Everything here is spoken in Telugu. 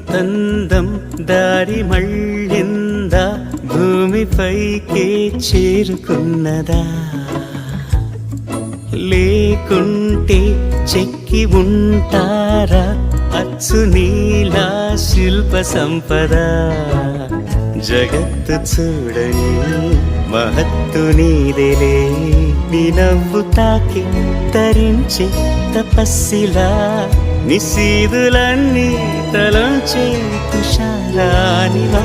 ఇంతందం దారి మళ్ళిందా, భూమిపైకే చేరుకున్నదా? లేకుంటే చెక్కి ఉంటారా అచ్చు నీలా శిల్ప సంపద? జగత్తు చూడని మహత్తు నీదేలే, నీ నవ్వు తాకి తరించే తపస్సిలా, నిశీదులన్నీ తలంచే తుషారానివా.